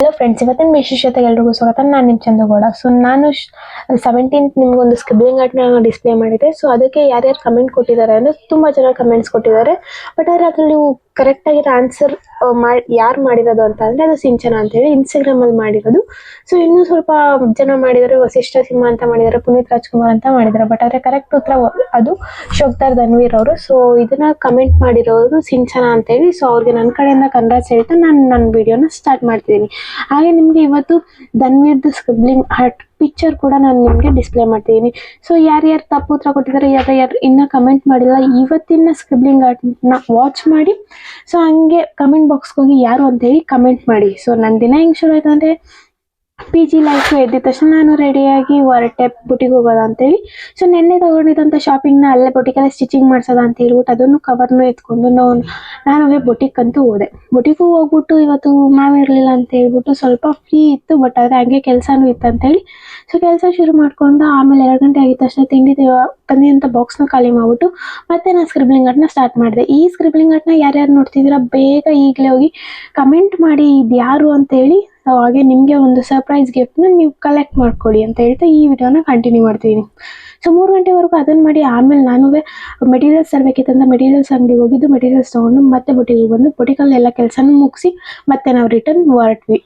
Hello friends, ಇವತ್ತಿನ ವಿಶೇಷತೆಗೆ ಎಲ್ರಿಗೂ ಸ್ವಾಗತ. ನಾನು ನಿಮ್ಮ ಚಂದಗೌಡ. ಸೊ ನಾನು 17th ನಿಮ್ಗೊಂದು ಸ್ಕ್ರಿಬ್ಲಿಂಗ್ ಆರ್ಟ್ನ ಡಿಸ್ಪ್ಲೇ ಮಾಡಿದೆ. ಸೊ ಅದಕ್ಕೆ ಯಾರ್ಯಾರು ಕಮೆಂಟ್ ಕೊಟ್ಟಿದ್ದಾರೆ ಅಂದರೆ ತುಂಬ ಜನ ಕಮೆಂಟ್ಸ್ ಕೊಟ್ಟಿದ್ದಾರೆ. ಬಟ್ ಆದರೆ ಅದ್ರಲ್ಲಿ ನೀವು ಕರೆಕ್ಟಾಗಿರೋ ಆನ್ಸರ್ ಯಾರು ಮಾಡಿರೋದು ಅಂತ ಅಂದರೆ ಅದು ಸಿಂಚನ ಅಂತೇಳಿ ಇನ್ಸ್ಟಾಗ್ರಾಮಲ್ಲಿ ಮಾಡಿರೋದು. ಸೊ ಇನ್ನೂ ಸ್ವಲ್ಪ ಜನ ಮಾಡಿದ್ದಾರೆ, ವಸಿಷ್ಠ ಸಿಂಹ ಅಂತ ಮಾಡಿದ್ದಾರೆ, ಪುನೀತ್ ರಾಜ್ಕುಮಾರ್ ಅಂತ ಮಾಡಿದ್ದಾರೆ. ಬಟ್ ಆದರೆ ಕರೆಕ್ಟ್ ಉತ್ತರ ಅದು ಶೋಕ್ತಾರ್ ಧನ್ವೀರ್ ಅವರು. ಸೊ ಇದನ್ನ ಕಮೆಂಟ್ ಮಾಡಿರೋರು ಸಿಂಚನ ಅಂತೇಳಿ. ಸೊ ಅವ್ರಿಗೆ ನನ್ನ ಕಡೆಯಿಂದ ಕಂಗ್ರಾಟ್ಸ್ ಹೇಳ್ತಾ ನಾನು ನನ್ನ ವಿಡಿಯೋನ ಸ್ಟಾರ್ಟ್ ಮಾಡ್ತಿದ್ದೀನಿ. ಹಾಗೆ ನಿಮಗೆ ಇವತ್ತು ಧನ್ವೀರ್ದು ಸ್ಕ್ರಿಬ್ಲಿಂಗ್ ಆರ್ಟ್ ಪಿಕ್ಚರ್ ಕೂಡ ನಾನು ನಿಮಗೆ ಡಿಸ್ಪ್ಲೇ ಮಾಡ್ತಿದ್ದೀನಿ. ಸೊ ಯಾರ್ಯಾರು ತಪ್ಪು ಉತ್ತರ ಕೊಟ್ಟಿದ್ದಾರೆ, ಯಾರು ಇನ್ನೂ ಕಮೆಂಟ್ ಮಾಡಿಲ್ಲ, ಇವತ್ತಿನ ಸ್ಕ್ರಿಬ್ಲಿಂಗ್ ಆರ್ಟ್ನ ವಾಚ್ ಮಾಡಿ. ಸೊ ಹಂಗೆ ಕಮೆಂಟ್ ಬಾಕ್ಸ್ಗೆ ಹೋಗಿ ಯಾರು ಅಂತೇಳಿ ಕಮೆಂಟ್ ಮಾಡಿ. ಸೊ ನನ್ನ ದಿನ ಹೆಂಗೆ ಶುರು ಆಯ್ತು ಅಂದರೆ PG ಲೈಫ್ ಎದ್ದ ತಕ್ಷಣ ನಾನು ರೆಡಿಯಾಗಿ ಹೊರಟೆ ಬುಟಿಗೆ ಹೋಗೋದ ಅಂತೇಳಿ. ಸೊ ನೆನ್ನೆ ತೊಗೊಂಡಿದ್ದಂಥ ಶಾಪಿಂಗ್ನ ಅಲ್ಲೇ ಬೊಟಿಕಲ್ಲೇ ಸ್ಟಿಚಿಂಗ್ ಮಾಡ್ಸೋದ ಅಂತ ಹೇಳ್ಬಿಟ್ಟು ಅದನ್ನು ಕವರ್ನು ಎತ್ಕೊಂಡು ನಾನು ಬೊಟಿಕ್ ಅಂತೂ ಹೋದೆ. ಬೊಟಿಗೂ ಹೋಗ್ಬಿಟ್ಟು ಇವತ್ತು ಇರಲಿಲ್ಲ ಅಂತ ಹೇಳ್ಬಿಟ್ಟು ಸ್ವಲ್ಪ ಫ್ರೀ ಇತ್ತು. ಬಟ್ ಆದರೆ ಹಂಗೆ ಕೆಲಸನೂ ಇತ್ತು ಅಂತೇಳಿ ಸೊ ಕೆಲಸ ಶುರು ಮಾಡ್ಕೊಂಡು ಆಮೇಲೆ 2 ಗಂಟೆ ಆಗಿದ ತಕ್ಷಣ ತಿಂಡಿ ತಂದಿದಂಥ ಬಾಕ್ಸ್ನ ಖಾಲಿ ಮಾಡಿಬಿಟ್ಟು ಮತ್ತೆ ನಾನು ಸ್ಕ್ರಿಬ್ಲಿಂಗ್ ಆರ್ಟ್ನ ಸ್ಟಾರ್ಟ್ ಮಾಡಿದೆ. ಈ ಸ್ಕ್ರಿಬ್ಲಿಂಗ್ ಆರ್ಟ್ನ ಯಾರ್ಯಾರು ನೋಡ್ತಿದ್ದೀರಾ ಬೇಗ ಈಗಲೇ ಹೋಗಿ ಕಮೆಂಟ್ ಮಾಡಿ ಇದು ಯಾರು ಅಂತೇಳಿ. ಸೊ ಹಾಗೆ ನಿಮಗೆ ಒಂದು ಸರ್ಪ್ರೈಸ್ ಗಿಫ್ಟ್ನ ನೀವು ಕಲೆಕ್ಟ್ ಮಾಡ್ಕೊಳ್ಳಿ ಅಂತ ಹೇಳ್ತಾ ಈ ವಿಡಿಯೋನ ಕಂಟಿನ್ಯೂ ಮಾಡ್ತೀನಿ. ಸೊ 3 ಗಂಟೆವರೆಗೂ ಅದನ್ನು ಮಾಡಿ ಆಮೇಲೆ ನಾನು ಮೆಟೀರಿಯಲ್ಸ್ ತರಬೇಕಿತ್ತಂತ ಮೆಟೀರಿಯಲ್ಸ್ ಅಂಗಡಿಗೆ ಹೋಗಿದ್ದು. ಮೆಟೀರಿಯಲ್ಸ್ ತೊಗೊಂಡು ಮತ್ತೆ ಬೊಟಿಗೆ ಬಂದು ಬೊಟಿಕಲ್ಲಿ ಎಲ್ಲ ಕೆಲಸನೂ ಮುಗಿಸಿ ಮತ್ತೆ ನಾವು ರಿಟರ್ನ್ ಹೊರಟ್ವಿ.